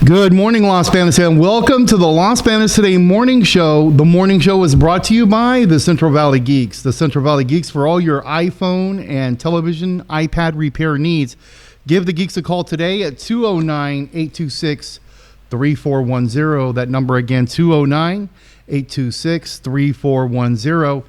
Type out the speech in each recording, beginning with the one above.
Good morning, Los Banos, and welcome to the Los Banos Today Morning Show. The morning show is brought to you by the Central Valley Geeks. The Central Valley Geeks for all your iPhone and television, iPad repair needs. Give the Geeks a call today at 209-826-3410. That number again, 209-826-3410.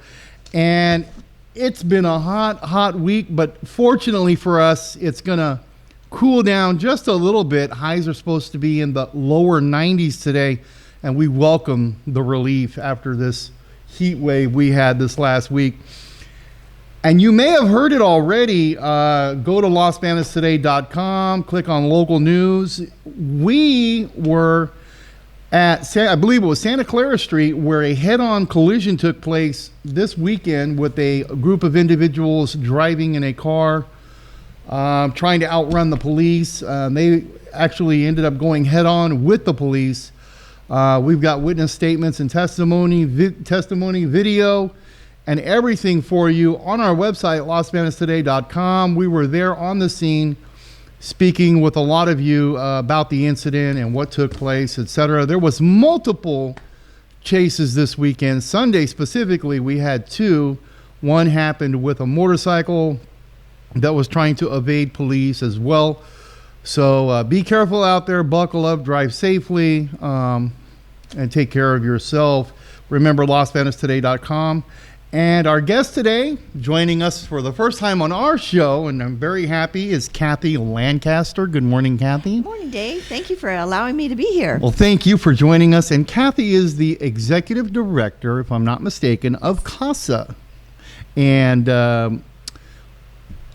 And it's been a hot week, but fortunately for us, it's going to cool down just a little bit. Highs are supposed to be in the lower 90s today, and we welcome the relief after this heat wave we had this last week. And you may have heard it already. Go to losbanostoday.com, click on local news. We were at, I believe it was Santa Clara Street, where a head-on collision took place this weekend with a group of individuals driving in a car, trying to outrun the police. They actually ended up going head-on with the police. We've got witness statements and testimony, video, and everything for you on our website, losbanostoday.com. We were there on the scene speaking with a lot of you about the incident and what took place, etc. There was multiple chases this weekend. Sunday specifically, we had two. One happened with a motorcycle that was trying to evade police as well. So be careful out there, buckle up, drive safely, and take care of yourself. Remember, losbanostoday.com. And our guest today, joining us for the first time on our show, and I'm very happy, is Cathie Lancaster. Good morning, Cathie. Good morning, Dave. Thank you for allowing me to be here. Well, thank you for joining us. And Cathie is the executive director, if I'm not mistaken, of CASA. And a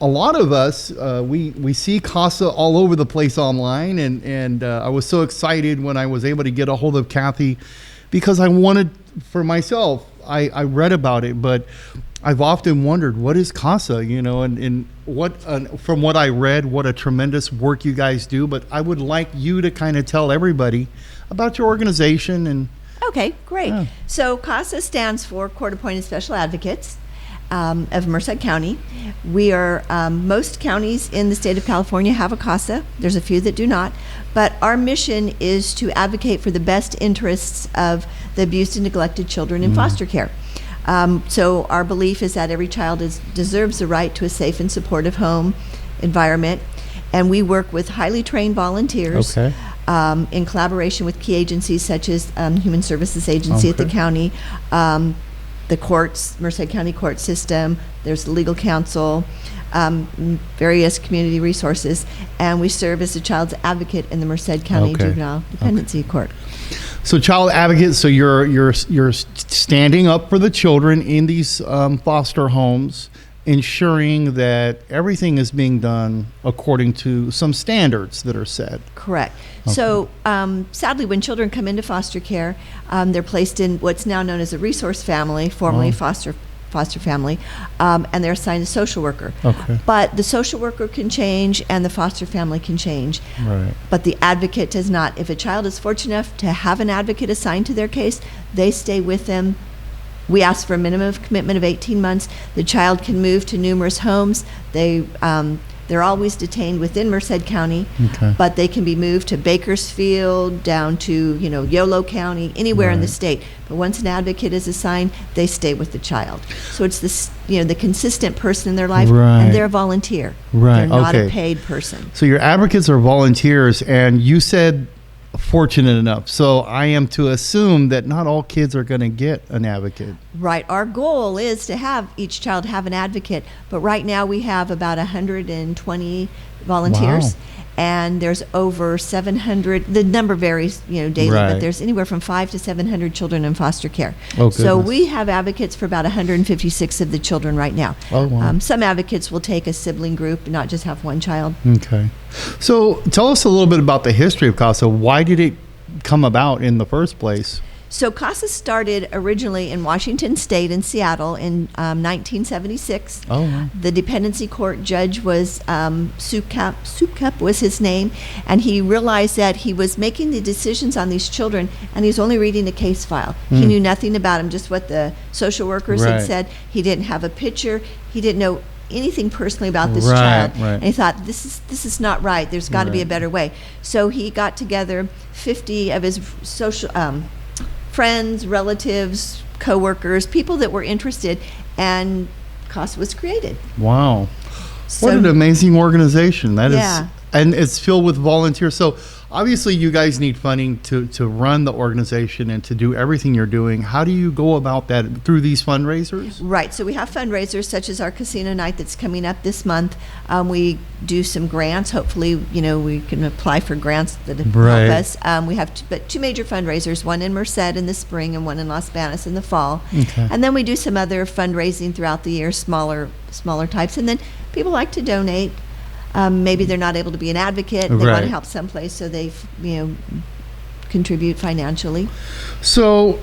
lot of us, we see CASA all over the place online, and I was so excited when I was able to get a hold of Cathie, because I wanted, for myself, I read about it, but I've often wondered, what is CASA, and what, from what I read, what a tremendous work you guys do. But I would like you to kind of tell everybody about your organization. And okay, great. Yeah. So CASA stands for Court Appointed Special Advocates of Merced County. We are, most counties in the state of California have a CASA. There's a few that do not. But our mission is to advocate for the best interests of the abused and neglected children in foster care. So our belief is that every child deserves the right to a safe and supportive home environment. And we work with highly trained volunteers in collaboration with key agencies such as Human Services Agency at the county, the courts, Merced County court system, there's the legal counsel, various community resources, and we serve as a child's advocate in the Merced County Juvenile Dependency Court. So child advocates, so you're standing up for the children in these foster homes, ensuring that everything is being done according to some standards that are set. Correct. Okay. So sadly, when children come into foster care, they're placed in what's now known as a resource family, formerly foster family, and they're assigned a social worker. Okay. But the social worker can change and the foster family can change. Right. But the advocate does not. If a child is fortunate enough to have an advocate assigned to their case, they stay with them. We ask for a minimum of commitment of 18 months. The child can move to numerous homes. They're always detained within Merced County, but they can be moved to Bakersfield, down to Yolo County, anywhere in the state. But once an advocate is assigned, they stay with the child. So it's this, the consistent person in their life, and they're a volunteer. They're not a paid person. So your advocates are volunteers, and you said fortunate enough. So I am to assume that not all kids are going to get an advocate. Right. Our goal is to have each child have an advocate, but right now we have about 120 volunteers. Wow. And there's over 700, the number varies, daily, but there's anywhere from 500 to 700 children in foster care. So we have advocates for about 156 of the children right now. Oh, wow. Some advocates will take a sibling group, not just have one child. Okay. So tell us a little bit about the history of CASA. Why did it come about in the first place? So CASA started originally in Washington State in Seattle in 1976. Oh, wow. The dependency court judge was Soupcup was his name, and he realized that he was making the decisions on these children, and he was only reading the case file. He knew nothing about them, just what the social workers had said. He didn't have a picture. He didn't know anything personally about this Right, child. right. And he thought, this is not right. There's got to be a Right. better way. So he got together 50 of his social friends, relatives, coworkers, people that were interested, and CASA was created. Wow. So, What an amazing organization. That is, Yeah. and it's filled with volunteers. So obviously you guys need funding to run the organization and to do everything you're doing. How do you go about that? Through these fundraisers? Right. So we have fundraisers such as our casino night that's coming up this month. We do some grants. Hopefully, we can apply for grants that Right. help us. We have two major fundraisers, one in Merced in the spring and one in Las Banos in the fall. Okay. And then we do some other fundraising throughout the year, smaller types. And then people like to donate. Maybe they're not able to be an advocate. They want Right. to help someplace, so they, contribute financially. So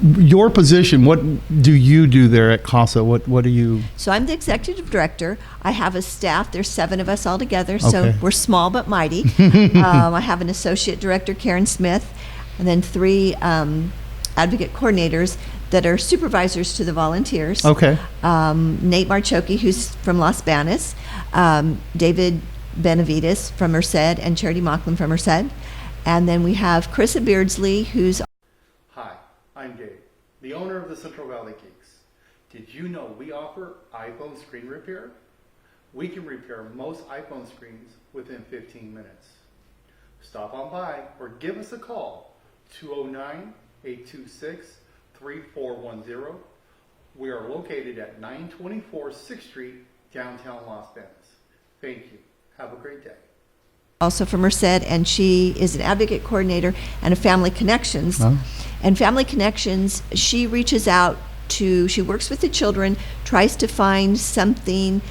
your position, what do you do there at CASA? What do you? So I'm the executive director. I have a staff. There's 7 of us all together. So Okay. we're small but mighty. I have an associate director, Karen Smith, and then 3 advocate coordinators that are supervisors to the volunteers. Okay. Nate Marchoki, who's from Las Banos, David Benavides from Merced, and Charity Mocklin from Merced. And then we have Carissa Beardsley, who's... Hi, I'm Dave, the owner of the Central Valley Geeks. Did you know we offer iPhone screen repair? We can repair most iPhone screens within 15 minutes. Stop on by or give us a call, 209-826-3410. We are located at 924 6th Street, downtown Las Banos. Thank you. Have a great day. also from Merced, and she is an advocate coordinator and a Family Connections. Oh. And Family Connections, she reaches out to, she works with the children, tries to find something,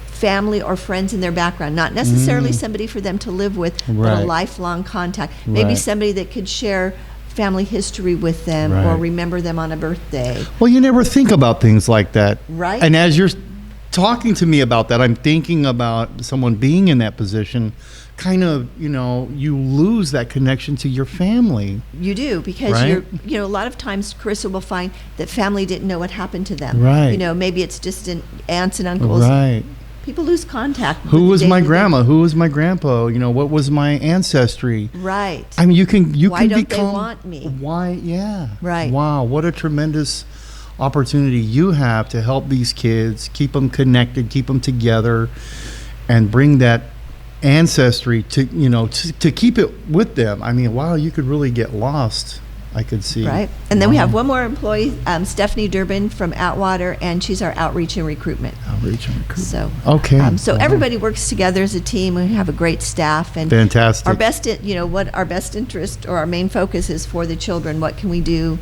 family or friends in their background, not necessarily somebody for them to live with, but Right. a lifelong contact. Maybe Right. somebody that could share family history with them or Right. remember them on a birthday. Well, you never think about things like that. Right. And as you're talking to me about that, I'm thinking about someone being in that position, kind of, you lose that connection to your family. You do, because Right. a lot of times Carissa will find that family didn't know what happened to them. Right. Maybe it's distant aunts and uncles. Right. People lose contact. Who with was the my day-to-day. grandma? Who was my grandpa? What was my ancestry? Right. I mean, you can Why don't they become. want me? Why? Yeah. Right. Wow. What a tremendous opportunity you have to help these kids, keep them connected, keep them together, and bring that ancestry to to keep it with them. I mean, wow, you could really get lost. I could see. Right. And then we Wow. have one more employee, Stephanie Durbin from Atwater, and she's our outreach and recruitment. Outreach and recruitment. So, Okay. so Wow. everybody works together as a team. We have a great staff, and Fantastic. our best, what our best interest or our main focus is for the children. What can we do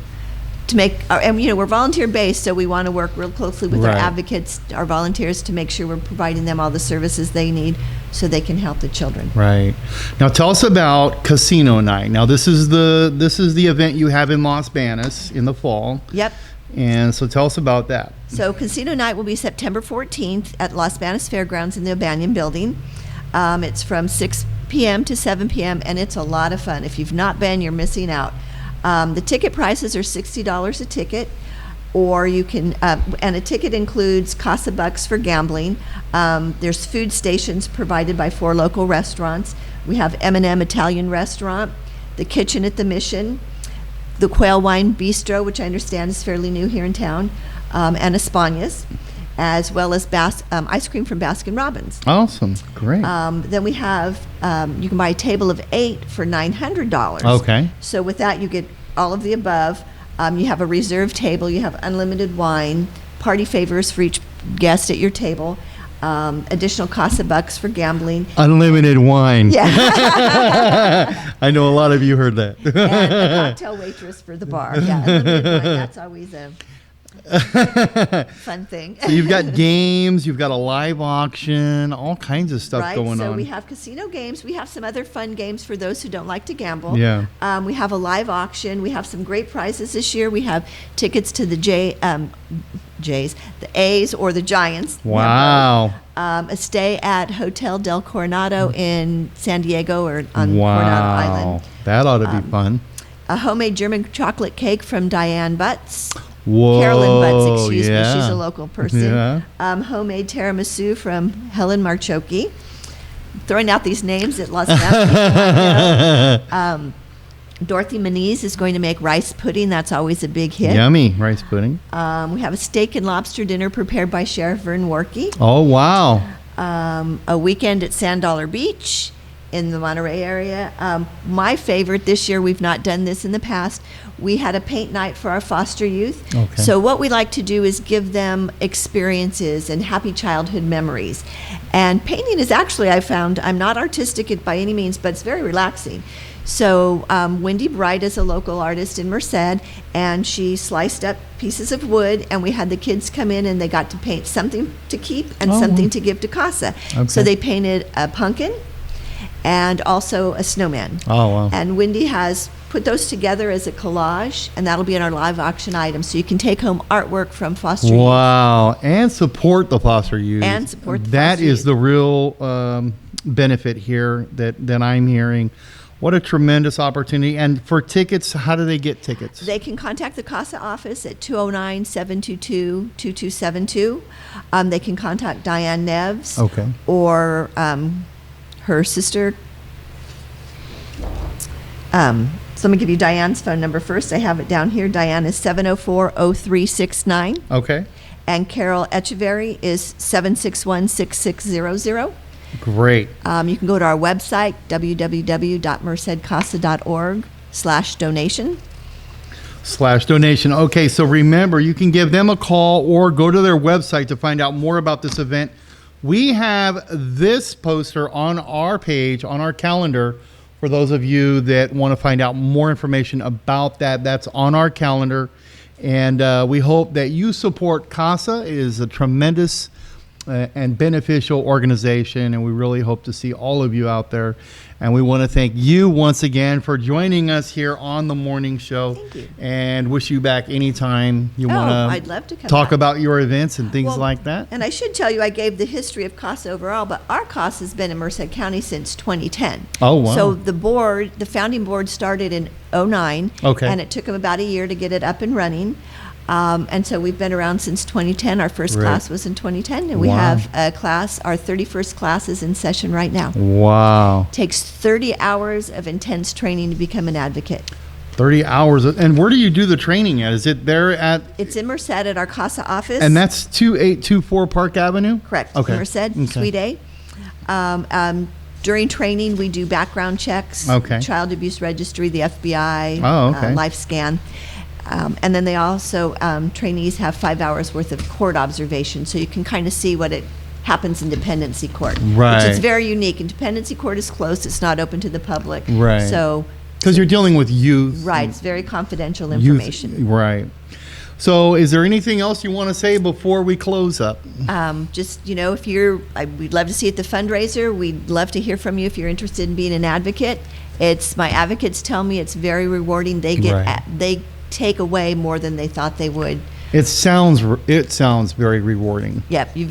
to make? And we're volunteer based, so we want to work real closely with our Right. advocates, our volunteers, to make sure we're providing them all the services they need, so they can help the children. Right. Now tell us about Casino Night. Now this is the event you have in Las Banos in the fall. Yep. And so tell us about that. So Casino Night will be September 14th at Las Banos Fairgrounds in the O'Banion Building. It's from 6 p.m. to 7 p.m. and it's a lot of fun. If you've not been, you're missing out. The ticket prices are $60 a ticket, or you can, and a ticket includes CASA bucks for gambling. There's food stations provided by 4 local restaurants. We have M&M Italian Restaurant, the Kitchen at the Mission, the Quail Wine Bistro, which I understand is fairly new here in town, and Españas, as well as ice cream from Baskin Robbins. Awesome. Great. Then we have, you can buy a table of 8 for $900. Okay. So with that, you get all of the above. You have a reserved table, you have unlimited wine, party favors for each guest at your table, additional CASA bucks for gambling, Unlimited wine. yeah, I know a lot of you heard that. and a cocktail waitress for the bar. Yeah, unlimited wine, that's always a fun thing. So you've got games, you've got a live auction, all kinds of stuff Right, going so on. we have casino games. We have some other fun games for those who don't like to gamble. Yeah. We have a live auction. We have some great prizes this year. We have tickets to the Jays, the A's or the Giants. We have Wow. both. A stay at Hotel Del Coronado in San Diego or on Coronado Island. That ought to be fun. A homemade German chocolate cake from Diane Butts. Whoa, Carolyn Butts, excuse me. yeah. She's a local person. Yeah. Homemade tiramisu from Helen Marchoki. Throwing out these names that lots of people might know. Dorothy Maniz is going to make rice pudding. That's always a big hit. Yummy rice pudding. We have a steak and lobster dinner prepared by Sheriff Vern Warkey. Oh, wow. A weekend at Sand Dollar Beach in the Monterey area. My favorite this year, we've not done this in the past, we had a paint night for our foster youth. Okay. So what we like to do is give them experiences and happy childhood memories. And painting is actually, I found, I'm not artistic by any means, but it's very relaxing. So Wendy Bright is a local artist in Merced, and she sliced up pieces of wood, and we had the kids come in and they got to paint something to keep and something to give to CASA. Okay. So they painted a pumpkin and also a snowman. Oh, wow. And Wendy has put those together as a collage, and that'll be in our live auction item. So you can take home artwork from foster youth. Wow. And support the foster youth. And support the That foster is youth. the real benefit here that I'm hearing. What a tremendous opportunity. And for tickets, how do they get tickets? They can contact the CASA office at 209-722-2272. They can contact Diane Neves. Okay. Or her sister. So let me give you Diane's phone number first. I have it down here. Diane is 704-0369. Okay. And Carol Echeverry is 761-6600. Great. You can go to our website, www.mercedcasa.org/donation. /donation. Okay, so remember, you can give them a call or go to their website to find out more about this event. We have this poster on our page, on our calendar, for those of you that want to find out more information about that. That's on our calendar. And we hope that you support CASA. It is a tremendous and beneficial organization, and we really hope to see all of you out there. And we want to thank you once again for joining us here on the morning show. Thank you. And wish you back anytime you want I'd love to come talk back. about your events and things Well, like that. And I should tell you, I gave the history of CASA overall, but our CASA has been in Merced County since 2010. Oh, wow. So the founding board started in 2009. Okay. And it took them about a year to get it up and running. And so we've been around since 2010. Our first Right. class was in 2010, and we Wow. have a class, our 31st class is in session right now. Wow. Takes 30 hours of intense training to become an advocate. 30 hours. And where do you do the training at? Is it there at, It's in Merced at our CASA office. and that's 2824 Park Avenue? Correct. Okay. Merced, Okay. Suite A. During training, we do background checks, Okay. child abuse registry, the FBI, Oh, okay. life scan. And then they also, trainees have 5 hours worth of court observation, so you can kind of see what happens in dependency court. Right. Which is very unique. And dependency court is closed, it's not open to the public. Right. So, Because you're dealing with youth. right, it's very confidential Youth- information. Right. So is there anything else you want to say before we close up? Just, if we'd love to see you at the fundraiser. We'd love to hear from you if you're interested in being an advocate. My advocates tell me it's very rewarding. They Right. they take away more than they thought they would. It sounds very rewarding. Yep, you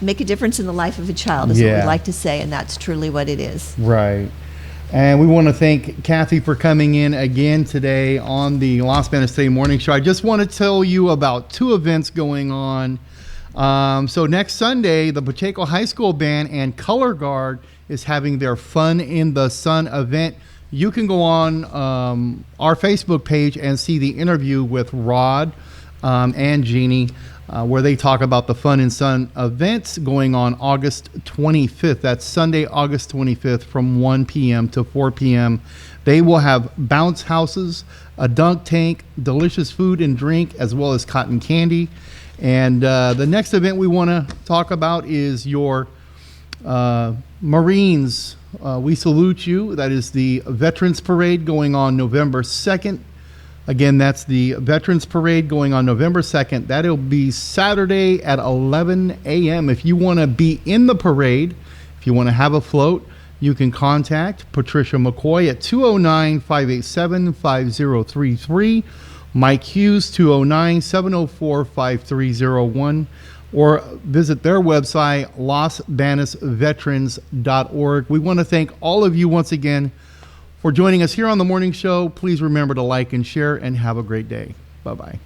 make a difference in the life of a child is what Yeah. we like to say, and that's truly what it is. Right. And we want to thank Cathie for coming in again today on the Las Banos Today Morning Show. I just want to tell you about two events going on. So next Sunday, the Pacheco High School Band and Color Guard is having their Fun in the Sun event. You can go on our Facebook page and see the interview with Rod and Jeannie, where they talk about the Fun in Sun events going on August 25th. That's Sunday, August 25th from 1 p.m. to 4 p.m. They will have bounce houses, a dunk tank, delicious food and drink, as well as cotton candy. And the next event we want to talk about is your Marines. We salute you. That is the Veterans Parade going on November 2nd. Again, that's the Veterans Parade going on November 2nd. That'll be Saturday at 11 a.m. If you want to be in the parade, if you want to have a float, you can contact Patricia McCoy at 209-587-5033, Mike Hughes, 209-704-5301, or visit their website, losbanosveterans.org. We want to thank all of you once again for joining us here on the morning show. Please remember to like and share, and have a great day. Bye-bye.